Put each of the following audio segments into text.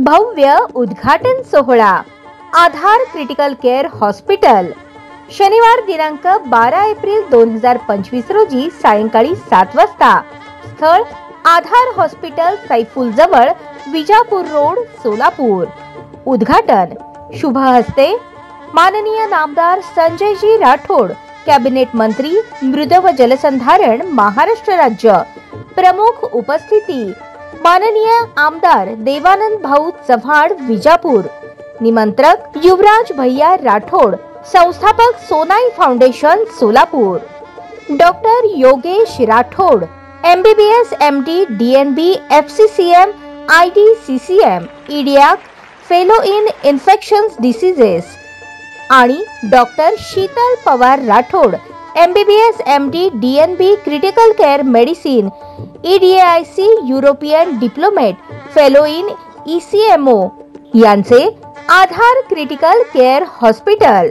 भव्य उद्घाटन सोहळा आधार क्रिटिकल केअर हॉस्पिटल शनिवार दिनांक 12 एप्रिल 2025 रोजी सायंकाळी 7 वाजता स्थळ आधार हॉस्पिटल सैफुल जवळ विजापूर रोड सोलापूर। उद्घाटन शुभ हस्ते माननीय नामदार संजयजी राठोड, कॅबिनेट मंत्री मृद व जलसंधारण महाराष्ट्र राज्य। प्रमुख उपस्थिती माननीय आमदार देवानंद भाऊ चव्हाण विजापूर। निमंत्रक युवराज भैया राठोड, संस्थापक Sonai foundation Solapur. Doctor Yogesh Rathod, MBBS MD DNB FCCM IDCCM ईडियाक फेलो इन इन्फेक्शन्स डिसीजेस आणि doctor Sheetal Pawar Rathod, MBBS MD DNB critical care medicine EDAIC European diplomate fellow in ECMO यांचे आधार क्रिटिकल केअर हॉस्पिटल।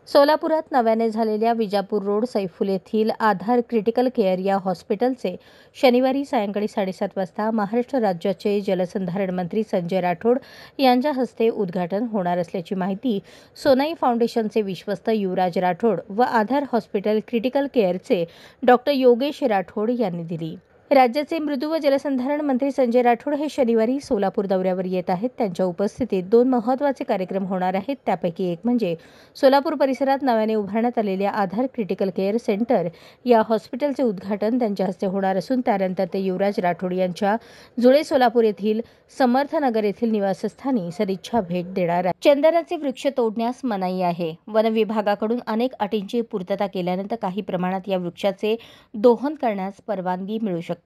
सोलापुरात नव्याने झालेल्या विजापूर रोड सैफुल येथील आधार क्रिटिकल केअर या हॉस्पिटलचे शनिवारी सायंकाळी 7:30 वाजता महाराष्ट्र राज्याचे जलसंधारण मंत्री संजय राठोड यांच्या हस्ते उद्घाटन होणार असल्याची माहिती सोनाई फाउंडेशनचे विश्वस्त युवराज राठोड व आधार हॉस्पिटल क्रिटिकल केअरचे डॉक्टर योगेश राठोड यांनी दिली। राज्याचे मृदू व जलसंधारण मंत्री संजय राठोड हे शनिवारी सोलापूर दौऱ्यावर येत आहेत। त्यांच्या उपस्थितीत 2 महत्त्वाचे कार्यक्रम होणार आहेत। त्यापैकी एक म्हणजे सोलापूर परिसरात नव्याने उभारण्यात आलेल्या आधार क्रिटिकल केअर सेंटर या हॉस्पिटलचे उद्घाटन त्यांच्या हस्ते होणार असून त्यानंतर ते युवराज राठोड यांच्या जुळे सोलापूर येथील समर्थनगर येथील निवासस्थानी सदिच्छा भेट देणार आहेत। चंदनाचे वृक्ष तोडण्यास मनाई आहे। वन विभागाकडून अनेक अटींची पूर्तता केल्यानंतर काही प्रमाणात या वृक्षाचे दोहन करण्यास परवानगी मिळू शकते।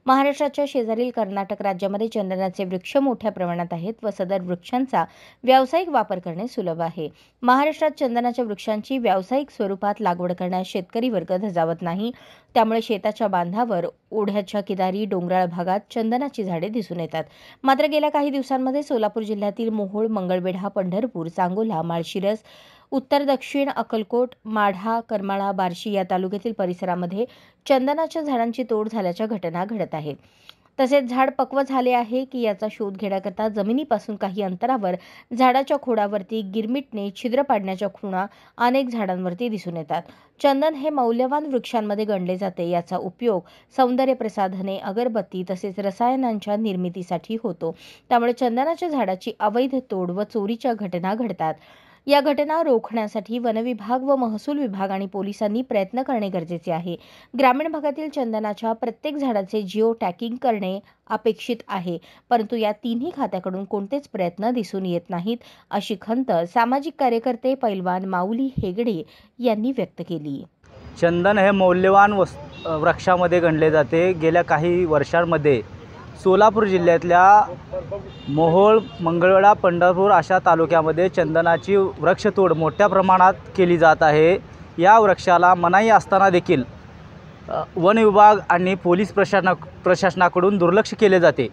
महाराष्ट्राच्या शेजारील कर्नाटक राज्यामध्ये चंदनाचे वृक्ष मोठ्या प्रमाणात आहेत व सदर वृक्षांचा व्यावसायिक वापर करणे सुलभ आहे। महाराष्ट्रात चंदनाच्या वृक्षांची व्यावसायिक स्वरूपात लागवड करण्यास शेतकरी वर्ग धजावत नाही। त्यामुळे शेताच्या बांधावर, ओढ्याच्या किनारी, डोंगराळ भागात चंदनाची झाडे दिसून येतात। मात्र गेल्या काही दिवसांमध्ये सोलापूर जिल्ह्यातील मोहोळ, मंगळवेढा, पंढरपूर, सांगोला, माळशिरस, उत्तर दक्षिण अक्कलकोट, माढा, करमाळा, बार्शी या तालुक्यातील परिसरामध्ये चंदनाच्या झाडांची तोड झाल्याच्या घटना घडत आहेत। तसेच झाड पक्व झाले आहे की याचा शोध घेण्याकरता जमिनीपासून काही अंतरावर झाडाच्या खोडावरती गिरमिटने छिद्र पाडण्याच्या खुणा अनेक झाडांवरती दिसून येतात। चंदन हे मौल्यवान वृक्षांमध्ये गणले जाते। याचा उपयोग सौंदर्य प्रसाधने, अगरबत्ती तसेच रसायनांच्या निर्मितीसाठी होतो। त्यामुळे चंदनाच्या झाडाची अवैध तोड व चोरीच्या घटना घडतात। या घटना रोखण्यासाठी वन विभाग व महसूल विभाग आणि पोलिसांनी प्रयत्न करणे गरजेचे आहे। ग्रामीण भागातील चंदनाच्या प्रत्येक झाडाचे जिओ टॅगिंग करणे अपेक्षित आहे, परंतु या तिन्ही खात्याकडून कोणतेच प्रयत्न दिसून येत नाहीत, अशी खंत सामाजिक कार्यकर्ते पैलवान माऊली हेगडे यांनी व्यक्त केली। चंदन हे मौल्यवान वृक्षामध्ये गणले जाते। गेल्या काही वर्षांमध्ये सोलापूर जिल्ह्यातल्या मोहोळ, मंगळवेढा, पंढरपूर अशा तालुक्यामध्ये चंदनाची वृक्षतोड मोठ्या प्रमाणात केली जात आहे। या वृक्षाला मनाई असताना देखील वन विभाग आणि पोलीस प्रशासनाकडून दुर्लक्ष केले जाते।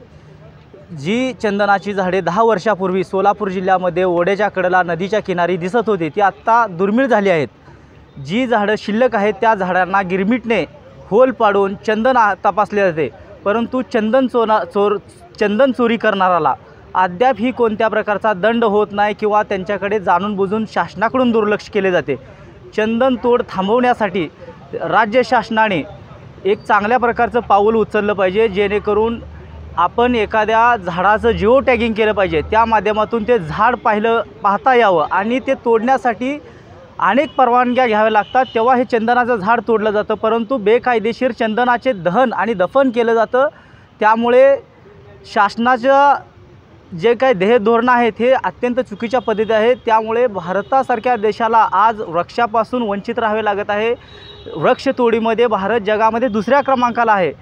जी चंदनाची झाडे 10 वर्षापूर्वी सोलापूर जिल्ह्यामध्ये ओढ्याच्या कडेला, नदीच्या किनारी दिसत होती ती आत्ता दुर्मिळ झाली आहेत। जी झाडं शिल्लक आहेत त्या झाडांना गिरमिटने होल पाडून चंदन तपासले जाते, परंतु चंदन चोरी करणाराला अद्याप ही कोणत्या प्रकारचा दंड होत नाही किंवा त्यांच्याकडे जाणून बुजून शासनाकडून दुर्लक्ष केले जाते। चंदन तोड थांबवण्यासाठी राज्य शासनाने एक चांगल्या प्रकारचं पाऊल उचललं पाहिजे, जेणेकरून आपण एखाद्या झाडाचं जिओ टॅगिंग केलं पाहिजे। त्या माध्यमातून ते झाड पाहता यावं आणि ते तोडण्यासाठी अनेक परवानग्या घ्याव्या लागतात, तेव्हा हे चंदनाचं झाड तोडलं जातं। परंतु बेकायदेशीर चंदनाचे दहन आणि दफन केलं जातं। त्यामुळे शासनाचं जे काही ध्येयधोरण आहेत हे अत्यंत चुकीच्या पद्धती आहेत। त्यामुळे भारतासारख्या देशाला आज वृक्षापासून वंचित राहावे लागत आहे। वृक्षतोडीमध्ये भारत जगामध्ये 2ऱ्या क्रमांकाला आहे,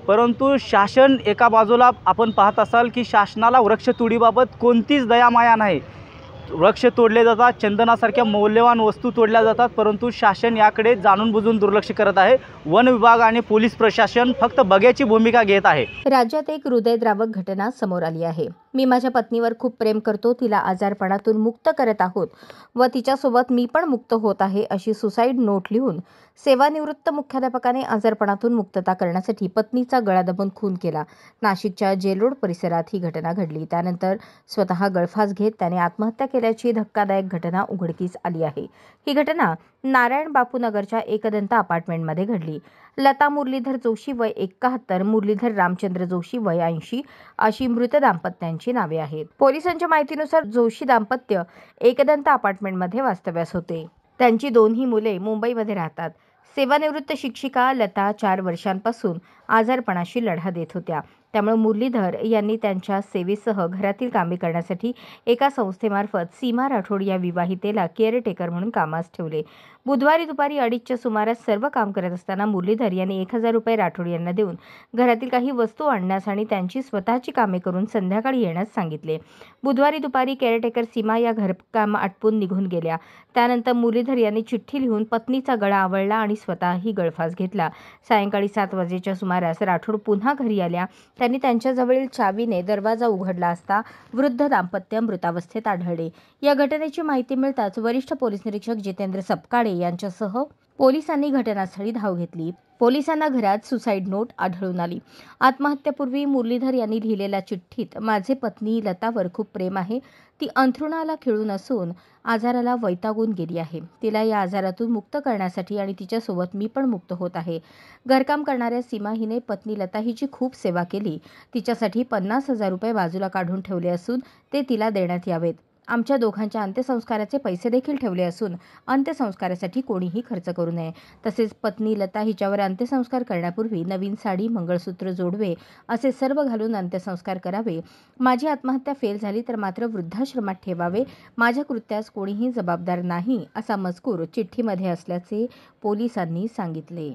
परंतु शासन एका बाजूला आपण पाहत असाल की शासनाला वृक्षतोडीबाबत कोणतीच दयामाया नाही। वृक्ष तोडले जातात, चंदनासारख्या मौल्यवान वस्तू तोडल्या जातात, परंतु शासन याकडे जाणून बुजून दुर्लक्ष करत आहे। वन विभाग आणि पोलीस प्रशासन फक्त बघ्याची भूमिका घेत आहे। राज्यात एक हृदयद्रावक घटना समोर आली आहे। मी माझ्या पत्नीवर खूप प्रेम करतो, तिला आजारपणातून मुक्त करत आहोत व तिच्यासोबत मी पण मुक्त होत आहे अशी सुसाईड नोट लिहून सेवानिवृत्त मुख्याध्यापकाने आजारपणातून मुक्तता करण्यासाठी पत्नीचा गळा दाबून खून केला. नाशिकच्या जेल रोड परिसरात ही घटना घडली. त्यानंतर स्वतः गळफास घेत त्याने आत्महत्या केल्याची धक्कादायक घटना उघडकीस आली आहे. ही घटना नारायण बापू नगरच्या एकदंत अपार्टमेंटमध्ये घडली. लता मुरलीधर जोशी वय 71, मुरलीधर रामचंद्र जोशी वय 80 अशी मृत दाम्पत्यांची नावे आहेत. पोलिसांच्या माहितीनुसार जोशी दाम्पत्य एकदंत अपार्टमेंटमध्ये वास्तव्यास होते. त्यांची दोन्ही मुले मुंबईमध्ये राहतात. सेवानिवृत्त शिक्षिका लता 4 वर्षांपासून आजारपणाशी लढा देत होत्या. त्यामुळे मुरलीधर यांनी त्यांच्या सेवेसह घरातील कामे करण्यासाठी एका संस्थेमार्फत सीमा राठोड या विवाहितेला केअरटेकर म्हणून कामास ठेवले. बुधवारी दुपारी 2:30च्या सुमारास सर्व काम करत असताना मुरलीधर यांनी 1000 रुपये राठोड यांना देऊन घरातील काही वस्तू आणण्यास आणि त्यांची स्वतःची कामे करून संध्याकाळी येण्यास सांगितले. बुधवारी दुपारी केअरटेकर सीमा या घरकाम आटपून निघून गेल्या. त्यानंतर मुरलीधर यांनी चिठ्ठी लिहून पत्नीचा गळा आवळला आणि स्वतःही गळफास घेतला. सायंकाळी 7 वाजेच्या सुमारास राठोड पुन्हा घरी आल्या. त्यांनी त्यांच्याजवळील चावीने दरवाजा उघडला असता वृद्ध दाम्पत्य मृतावस्थेत आढळले. या घटनेची माहिती मिळताच वरिष्ठ पोलीस निरीक्षक जितेंद्र सपकाळे यांच्यासह पोलिसांनी घटनास्थळी धाव घेतली. पोलिसांना घरात सुसाईड नोट आढळून आली. आत्महत्येपूर्वी मुरलीधर यांनी लिहिलेल्या चिठ्ठीत माझे पत्नी लतावर खूप प्रेम आहे. ती अंथरुणाला खिळून असून आजाराला वैतागून गेली आहे. तिला या आजारातून मुक्त करण्यासाठी आणि तिच्यासोबत मी पण मुक्त होत आहे. घरकाम करणाऱ्या सीमा हिने पत्नी लता हिची खूप सेवा केली. तिच्यासाठी 50,000 रुपये बाजूला काढून ठेवले असून ते तिला देण्यात यावेत. आमच्या दोघांच्या अंत्यसंस्काराचे पैसे देखील ठेवले असून अंत्यसंस्कारासाठी कोणीही खर्च करू नये. तसेच पत्नी लता हिच्यावर अंत्यसंस्कार करण्यापूर्वी नवीन साडी, मंगळसूत्र, जोडवे असे सर्व घालून अंत्यसंस्कार करावे. माझी आत्महत्या फेल झाली तर मात्र वृद्धाश्रमात ठेवावे. माझ्या कृत्यास कोणीही जबाबदार नाही असा मजकूर चिठ्ठीमध्ये असल्याचे पोलिसांनी सांगितले.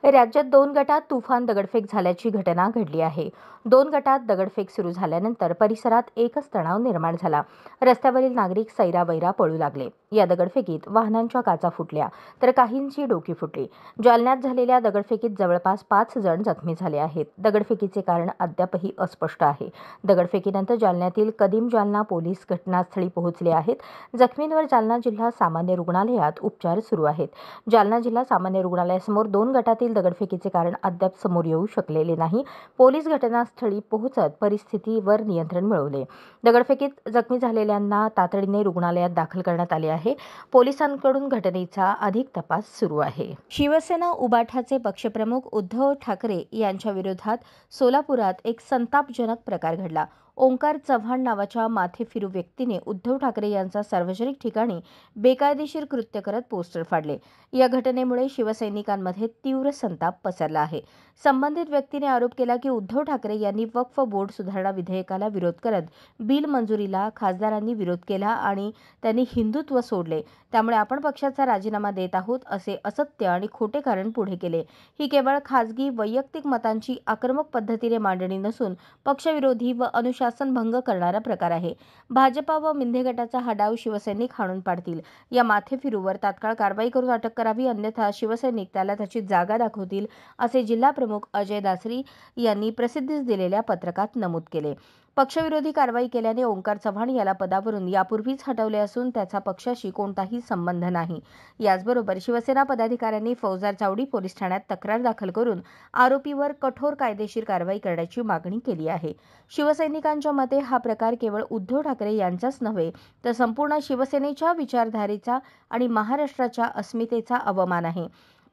राज्यात 2 गटात तुफान दगडफेक झाल्याची घटना घडली आहे. 2 गटात दगडफेक सुरू झाल्यानंतर परिसरात एकच तणाव निर्माण झाला. रस्त्यावरील नागरिक सैरावैरा पळू लागले. या दगडफेकीत वाहनांच्या काचा फुटल्या तर काहींची डोकी फुटली. जालन्यात झालेल्या दगडफेकीत जवळपास 5 जण जखमी झाले आहेत. दगडफेकीचे कारण अद्यापही अस्पष्ट आहे. दगडफेकीनंतर जालन्यातील कदीम जालना पोलीस घटनास्थळी पोहोचले आहेत. जखमींवर जालना जिल्हा सामान्य रुग्णालयात उपचार सुरू आहेत. जालना जिल्हा सामान्य रुग्णालयासमोर 2 गटातील दगडफेकीचे कारण अद्याप समोर येऊ शकलेले नाही. पोलीस घटनास्थळी पोहोचत परिस्थितीवर नियंत्रण मिळवले. दगडफेकीत जखमी झालेल्यांना तातडीने रुग्णालयात दाखल करण्यात आले आहे. पोलिसांकडून घटनेचा अधिक तपास सुरू आहे. शिवसेना उबाठाचे पक्षप्रमुख उद्धव ठाकरे यांच्या विरोधात सोलापुरात एक संतापजनक प्रकार घडला. ओंकार चव्हाण नावाच्या माथेफिरू व्यक्तीने उद्धव ठाकरे यांचा सार्वजनिक ठिकाणी बेकायदेशीर कृत्य करत पोस्टर फाडले. या घटनेमुळे शिवसैनिकांमध्ये तीव्र संताप पसरला आहे. संबंधित व्यक्तीने आरोप केला की उद्धव ठाकरे यांनी वक्फ बोर्ड सुधारणा विधेयकाला विरोध करत बिल मंजुरीला खासदारांनी विरोध केला आणि त्यांनी हिंदुत्व सोडले. त्यामुळे आपण पक्षाचा राजीनामा देत आहोत असे असत्य आणि खोटे कारण पुढे केले. ही केवळ खासगी वैयक्तिक मतांची आक्रमक पद्धतीने मांडणी नसून पक्षविरोधी व अनुशासनभंग करणारा प्रकार आहे. भाजपा व मिंधे गटाचा हा डाव शिवसैनिक हाणून पाडतील. या माथेफिरूवर तात्काळ कारवाई करून अटक करावी, अन्यथा शिवसैनिक त्याला त्याची जागा दाखवतील असे जिल्हा प्रमुख अजय दासरी यांनी प्रसिद्धीस दिलेल्या पत्रकात नमूद केले. पक्षविरोधी कारवाई केल्याने ओंकार चव्हाण याला पदावरून यापूर्वीच हटवले असून त्याचा पक्षाशी कोणताही संबंध नाही. याचबरोबर शिवसेना पदाधिकाऱ्यांनी फौजदार चावडी पोलीस ठाण्यात तक्रार दाखल करून आरोपीवर कठोर कायदेशीर कारवाई करण्याची मागणी केली आहे. शिवसैनिकांच्या मते हा प्रकार केवळ उद्धव ठाकरे यांचाच नव्हे तर संपूर्ण शिवसेनेच्या विचारधारेचा आणि महाराष्ट्राच्या अस्मितेचा अवमान आहे.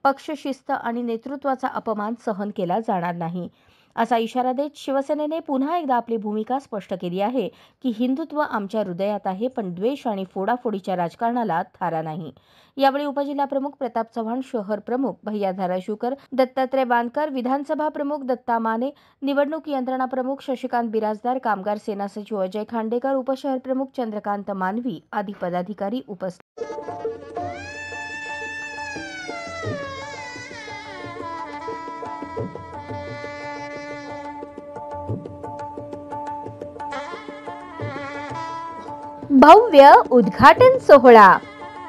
पक्षशिस्त आणि नेतृत्वाचा अपमान सहन केला जाणार नाही असा इशारा देत शिवसेनेने पुन्हा एकदा आपली भूमिका स्पष्ट केली आहे की हिंदुत्व आमच्या हृदयात आहे, पण द्वेष आणि फोडाफोडीच्या राजकारणाला थारा नाही. यावेळी उपजिल्हा प्रमुख प्रताप चव्हाण, शहर प्रमुख भैया धाराशिवकर, दत्तात्रय बांदकर, विधानसभा प्रमुख दत्ता माने, निवडणूक यंत्रणा प्रमुख शशिकांत बिराजदार, कामगार सेना सचिव अजय खांडेकर, उपशहर प्रमुख चंद्रकांत मानवी आदी पदाधिकारी उपस्थित. भव्य उद्घाटन सोहळा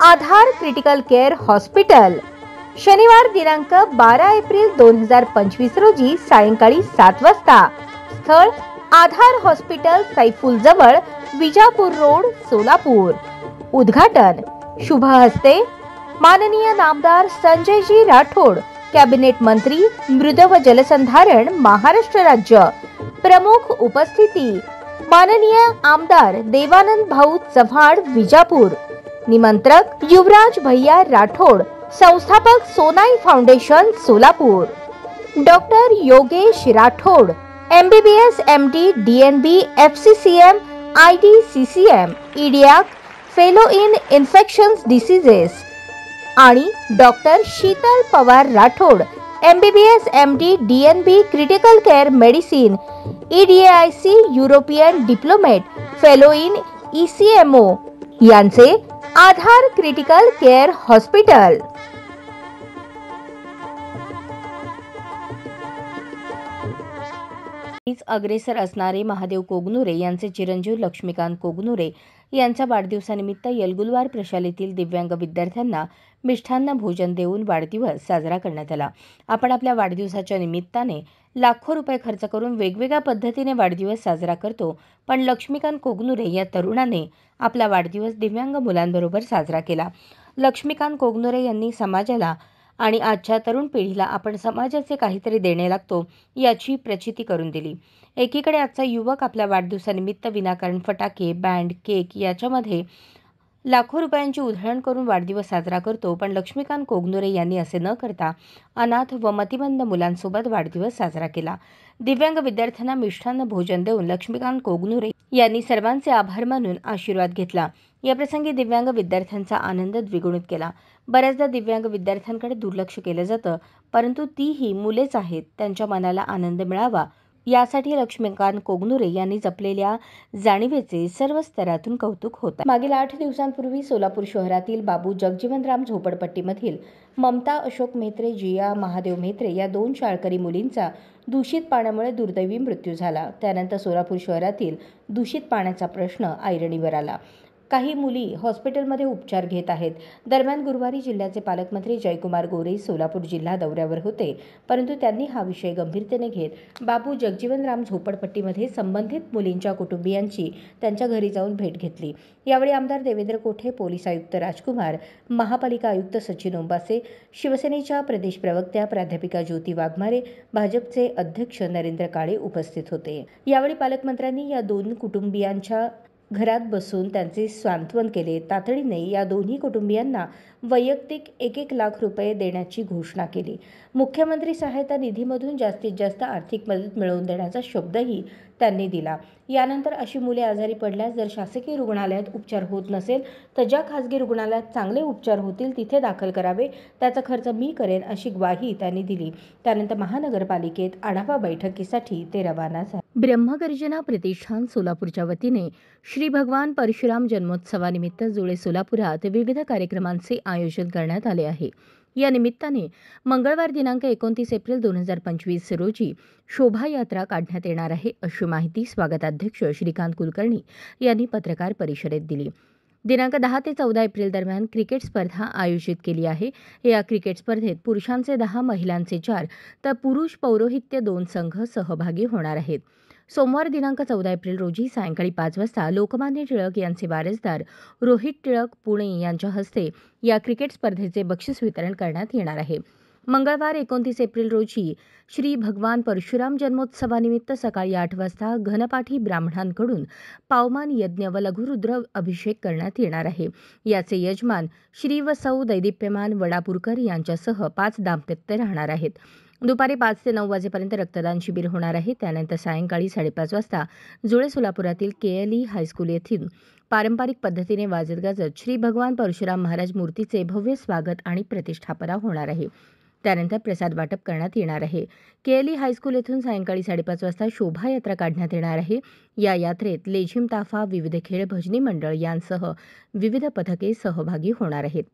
आधार क्रिटिकल केअर हॉस्पिटल शनिवार दिनांक 12 एप्रिल 2025 रोजी सायंकाळी 7 वाजता. स्थळ आधार हॉस्पिटल सैफुल जवळ विजापूर रोड सोलापूर। उद्घाटन शुभ हस्ते माननीय नामदार संजयजी राठोड, कॅबिनेट मंत्री मृद व जलसंधारण महाराष्ट्र राज्य। प्रमुख उपस्थिती माननीय आमदार देवानंद भाऊ चव्हाण विजापूर। निमंत्रक युवराज भैया राठोड, संस्थापक Sonai foundation Solapur. Doctor Yogesh Rathod, MBBS MD DNB FCCM IDCCM ईडियाक फेलो इन इन्फेक्शन्स डिसीजेस आणि doctor Sheetal Pawar Rathod, MBBS MD DNB critical care medicine EDAIC European diplomate fellow in ECMO यांचे आधार क्रिटिकल केअर हॉस्पिटल। अग्रेसर असणारे महादेव कोगनुरे यांचे चिरंजीव लक्ष्मीकांत कोगनुरे यांच्या वाढदिवसानिमित्त येलगुलवार प्रशालेतील दिव्यांग विद्यार्थ्यांना मिष्टान्न भोजन देऊन वाढदिवस साजरा करण्यात आला। आपण आपल्या वाढदिवसाच्या निमित्ताने लाखो रुपये खर्च करून वेगवेगळ्या पद्धतीने वाढदिवस साजरा करतो, पण लक्ष्मीकांत कोगनुरे या तरुणाने आपला वाढदिवस दिव्यांग मुलांबरोबर साजरा केला। लक्ष्मीकांत कोगनुरे यांनी समाजाला आणि आजच्या तरुण पिढीला आपण समाजाचे काहीतरी देणे लागतो याची प्रचिती करून दिली। एकीकडे आजचा युवक आपल्या वाढदिवसानिमित्त विनाकारण फटाके, बँड, केक याच्यामध्ये लाखो रुपयांची उधळण करून वाढदिवस साजरा करतो, पण लक्ष्मीकांत कोगनुरे यांनी असे न करता अनाथ व मतिमंद मुलांसोबत वाढदिवस साजरा केला। दिव्यांग विद्यार्थ्यांना मिष्टान्न भोजन देऊन लक्ष्मीकांत कोगनुरे यांनी सर्वांचे आभार मानून आशीर्वाद घेतला। या प्रसंगी दिव्यांग विद्यार्थ्यांचा आनंद द्विगुणित केला। बऱ्याचदा दिव्यांग विद्यार्थ्यांकडे दुर्लक्ष केलं जातं, परंतु तीही मुलेच आहेत, त्यांच्या मनाला आनंद मिळावा यासाठी लक्ष्मीकांत कोगनुरे यांनी जपलेल्या जाणीवेचे सर्व स्तरातून कौतुक होत आहे। मागील 8 दिवसांपूर्वी सोलापूर शहरातील बाबू जगजीवनराम झोपडपट्टीमधील ममता अशोक म्हेत्रे, जिया महादेव म्हेत्रे या 2 शाळकरी मुलींचा दूषित पाण्यामुळे दुर्दैवी मृत्यू झाला। त्यानंतर सोलापूर शहरातील दूषित पाण्याचा प्रश्न ऐरणीवर आला। काही मुली हॉस्पिटलमध्ये उपचार घेत आहेत। दरम्यान गुरुवारी जिल्ह्याचे पालकमंत्री जयकुमार गोरे सोलापूर जिल्हा दौऱ्यावर होते, परंतु त्यांनी हा विषय गंभीरतेने घेत बाबू जगजीवनराम झोपडपट्टीमध्ये संबंधित मुलींच्या कुटुंबियांची त्यांच्या घरी जाऊन भेट घेतली। यावेळी आमदार देवेंद्र कोठे, पोलीस आयुक्त राजकुमार, महापालिका आयुक्त सचिन ओंबासे, शिवसेनेच्या प्रदेश प्रवक्त्या प्राध्यापिका ज्योती वाघमारे, भाजपचे अध्यक्ष नरेंद्र काळे उपस्थित होते। यावेळी पालकमंत्र्यांनी या 2 कुटुंबियांच्या घरात बसून त्यांचे सांत्वन केले। तातडीने या दोन्ही कुटुंबियांना वैयक्तिक 1-1 लाख रुपये देण्याची घोषणा केली। मुख्यमंत्री सहायता निधीमधून जास्तीत जास्त आर्थिक मदत मिळवून देण्याचा शब्दही त्यांनी दिला। यानंतर अशी मुले आजारी पडल्यास जर शासकीय रुग्णालयात उपचार होत नसेल तर ज्या खासगी रुग्णालयात चांगले उपचार होतील तिथे दाखल करावे, त्याचा खर्च मी करेन अशी ग्वाही त्यांनी दिली। त्यानंतर महानगरपालिकेत आढावा बैठकीसाठी ते रवाना झाले। ब्रह्मगर्जना प्रतिष्ठान सोलापूरच्या वतीने श्री भगवान परशुराम जन्मोत्सवानिमित्त जुळे सोलापुरात विविध कार्यक्रमांचे आयोजन करण्यात आले आहे। या निमित्ताने मंगळवार दिनांक 29 एप्रिल 2025 रोजी शोभायात्रा काढण्यात येणार आहे, अशी माहिती स्वागताध्यक्ष श्रीकांत कुलकर्णी यांनी पत्रकार परिषदेत दिली। दिनांक 10 ते 14 एप्रिल दरम्यान क्रिकेट स्पर्धा आयोजित केली आहे। या क्रिकेट स्पर्धेत पुरुषांचे 10, महिलांचे 4 तर पुरुष पौरोहित्य 2 संघ सहभागी होणार आहेत। सोमवार दिनांक 14 एप्रिल रोजी सायंकाळी 5 वाजता लोकमान्य टिळक यांचे वारसदार रोहित टिळक पुणे यांच्या हस्ते या क्रिकेट स्पर्धेचे बक्षीस वितरण करण्यात येणार आहे। मंगळवार 29 एप्रिल रोजी श्री भगवान परशुराम जन्मोत्सवानिमित्त सकाळी 8 वाजता घनपाठी ब्राह्मणांकडून पावमान यज्ञ व लघुरुद्र अभिषेक करण्यात येणार आहे। याचे यजमान श्री व सौ दैदिप्यमान वडापूरकर यांच्यासह 5 दाम्पत्य राहणार आहेत। दुपारी 5 ते 9 वाजेपर्यंत रक्तदान शिबिर होणार आहे। त्यानंतर सायंकाळी 5:30 वाजता जुळे सोलापुरातील KLE हायस्कूल येथील पारंपरिक पद्धतीने वाजत गाजत श्री भगवान परशुराम महाराज मूर्तीचे भव्य स्वागत आणि प्रतिष्ठापना होणार आहे। त्यानंतर प्रसाद वाटप करण्यात येणार आहे। KLE हायस्कूल येथून सायंकाळी 5:30 वाजता शोभायात्रा काढण्यात येणार आहे। या यात्रेत लेझिम ताफा, विविध खेळ, भजनी मंडळ यांसह विविध पथके सहभागी होणार आहेत।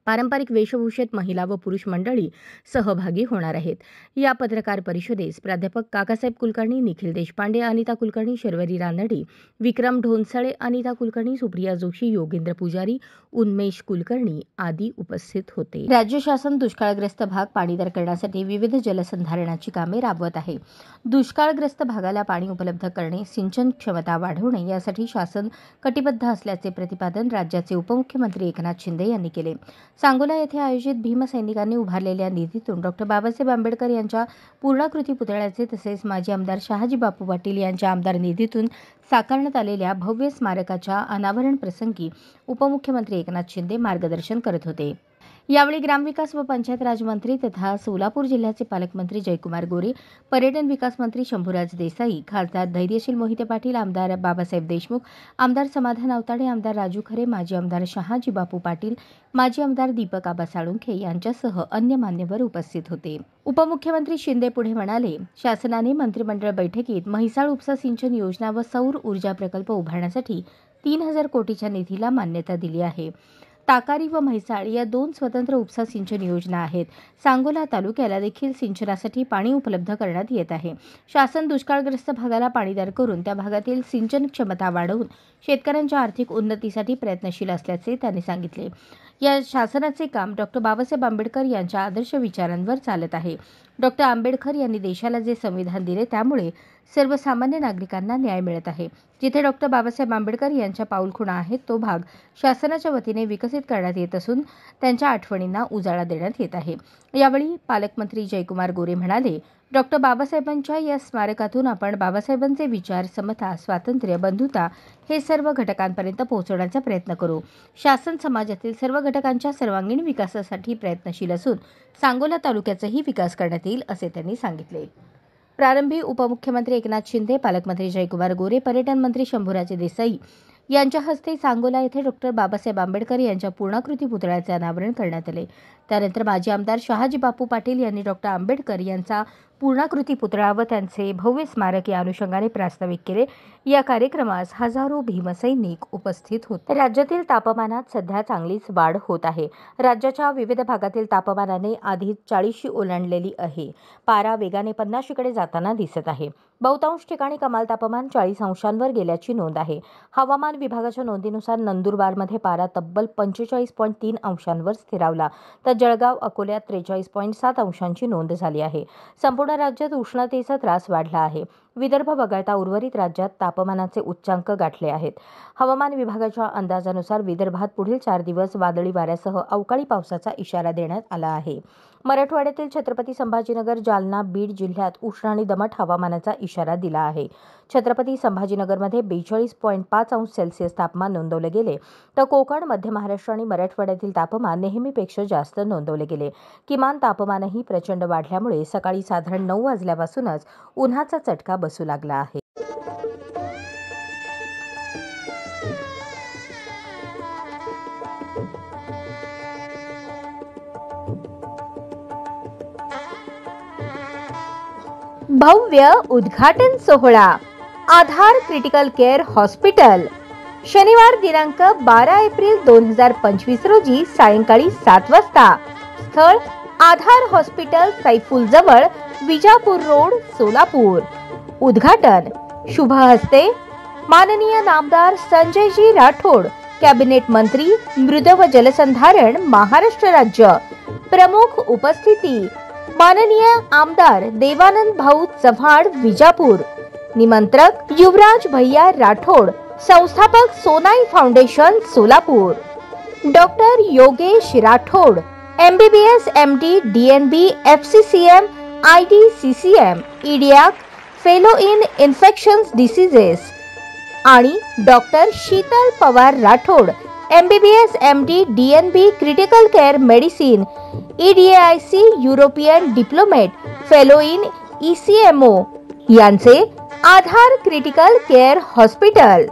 पारंपरिक वेशभूषेत महिला व पुरुष मंडळी सहभागी होणार आहेत। या पत्रकार परिषदेस प्राध्यापक काकासाहेब कुलकर्णी, निखिल देशपांडे, अनिता कुलकर्णी, शर्वरी रानडे, विक्रम ढोनसळे, अनिता कुलकर्णी, सुप्रिया जोशी, योगेंद्र पुजारी, उन्मेष कुलकर्णी आदी उपस्थित होते। राज्य शासन दुष्काळग्रस्त भाग पाणीदार करण्यासाठी विविध जलसंधारणाची कामे राबवत आहे। दुष्काळग्रस्त भागाला पाणी उपलब्ध करणे, सिंचन क्षमता वाढवणे यासाठी शासन कटिबद्ध असल्याचे प्रतिपादन राज्याचे उपमुख्यमंत्री एकनाथ शिंदे यांनी केले। सांगोला येथे आयोजित भीमसैनिकांनी उभारलेल्या निधीतून डॉ. बाबासाहेब आंबेडकर यांच्या पूर्णाकृती पुतळ्याचे तसेच माजी आमदार शहाजी बापू पाटील यांच्या आमदार निधीतून साकारण्यात आलेल्या भव्य स्मारकाच्या अनावरण प्रसंगी उपमुख्यमंत्री एकनाथ शिंदे मार्गदर्शन करत होते। यावेळी ग्रामविकास व पंचायत राज मंत्री तथा सोलापूर जिल्ह्याचे पालकमंत्री जयकुमार गोरे, पर्यटन विकास मंत्री शंभूराज देसाई, खासदार धैर्यशील मोहिते पाटील, आमदार बाबासाहेब देशमुख, आमदार समाधान आवताडे, आमदार राजू खरे, माजी आमदार शहाजी बापू पाटील, माजी आमदार दीपक आबा साळुंखे यांच्यासह अन्य मान्यवर उपस्थित होते। उपमुख्यमंत्री शिंदे पुढे म्हणाले, शासनाने मंत्रिमंडळ बैठकीत म्हैसाळ उपसा सिंचन योजना व सौर ऊर्जा प्रकल्प उभारण्यासाठी 3000 कोटीच्या निधीला मान्यता दिली आहे। ताकारी व म्हैसाळ या 2 स्वतंत्र उपसा सिंचन योजना आहेत। सांगोला तालुक्याला देखील सिंचनासाठी पाणी उपलब्ध करण्यात येत आहे। शासन दुष्काळग्रस्त भागाला पाणीदार करून त्या भागातील सिंचन क्षमता वाढवून शेतकऱ्यांच्या आर्थिक उन्नतीसाठी प्रयत्नशील असल्याचे त्यांनी सांगितले। या शासनाचे काम डॉ. बाबासाहेब आंबेडकर यांच्या आदर्श विचारांवर चालत आहे। डॉ. आंबेडकर यांनी देशाला जे संविधान दिले त्यामुळे सर्वसामान्य नागरिकांना न्याय मिळत आहे। जिथे डॉ. बाबासाहेब आंबेडकर यांच्या पाऊलखुणा आहेत तो भाग शासनाच्या वतीने विकसित करण्यात येत असून त्यांच्या आठवणींना उजाळा देण्यात येत आहे। यावेळी पालकमंत्री जयकुमार गोरे म्हणाले, डॉ. बाबासाहेबांच्या या स्मारकातून आपण बाबासाहेबांचे विचार, समता, स्वातंत्र्य, बंधुता हे सर्व घटकांपर्यंत पोहोचवण्याचा प्रयत्न करू। शासन समाजातील सर्व घटकांच्या सर्वांगीण विकासासाठी प्रयत्नशील असून सांगोला तालुक्याचाही विकास करण्यात येईल असे त्यांनी सांगितले। प्रारंभी उपमुख्यमंत्री एकनाथ शिंदे, पालकमंत्री जयकुमार गोरे, पर्यटन मंत्री शंभूराज देसाई यांच्या हस्ते सांगोला येथे डॉ. बाबासाहेब आंबेडकर यांच्या पूर्णाकृती पुतळ्याचे अनावरण करण्यात आले। त्यानंतर माजी आमदार शहाजी बापू पाटील यांनी डॉ. आंबेडकर यांचा पूर्णाकृती पुतळा व त्यांचे भव्य स्मारक या अनुषंगाने प्रास्ताविक केले। या कार्यक्रमास हजारो भीमसैनिक उपस्थित होते। राज्यातील तापमानात सध्या चांगलीच वाढ होत आहे। राज्याच्या विविध भागातील तापमानाने आधीच 40शी ओलांडलेली आहे। पारा वेगाने 50कडे जाताना दिसत आहे। बहुतांश ठिकाणी कमाल तापमान 40 अंशांवर गेल्याची नोंद आहे। हवामान विभागाच्या नोंदीनुसार नंदुरबारमध्ये पारा तब्बल 45.3 अंशांवर स्थिरावला, तर जळगाव, अकोल्यात 43.7 अंशांची नोंद झाली आहे। संपूर्ण राज्यात उष्णतेचा त्रास वाढला आहे। विदर्भ वगळता उर्वरित राज्यात तापमानाचे उच्चांक गाठले आहेत। हवामान विभागाच्या अंदाजानुसार विदर्भात पुढील 4 दिवस वादळी वाऱ्यासह अवकाळी पावसाचा इशारा देण्यात आला आहे। मराठवाड्यातील छत्रपती संभाजीनगर, जालना, बीड जिल्ह्यात उष्ण आणि दमट हवामानाचा इशारा दिला आहे। छत्रपती संभाजीनगरमध्ये 42.5 अंश सेल्सिअस तापमान नोंदवले गेले, तर कोकण, मध्य महाराष्ट्र आणि मराठवाड्यातील तापमान नेहमीपेक्षा जास्त नोंदवले गेले। किमान तापमानही प्रचंड वाढल्यामुळे सकाळी साधारण 9 वाजल्यापासूनच उन्हाचा चटका बसू लागला आहे। भव्य उद्घाटन सोहळा आधार क्रिटिकल केअर हॉस्पिटल शनिवार दिनांक 12 एप्रिल 2025 रोजी सायंकाळी 7 वाजता। स्थळ आधार हॉस्पिटल, सैफुल जवळ, विजापूर रोड, सोलापूर। उद्घाटन शुभ हस्ते माननीय नामदार संजयजी राठोड, कॅबिनेट मंत्री, मृद व जलसंधारण, महाराष्ट्र राज्य। प्रमुख उपस्थिती माननीय आमदार देवानंद भाऊ चव्हाण, विजापूर। निमंत्रक युवराज भैया राठोड, संस्थापक Sonai foundation, Solapur. Doctor Yogesh Rathod, MBBS, MD, DNB, FCCM, IDCCM, IDIAC, fellow in infections diseases. आणि doctor Sheetal Pawar Rathod, MBBS, MD, DNB, critical care medicine, EDAIC, European diplomate, fellow in ECMO यांचे आधार क्रिटिकल केअर हॉस्पिटल।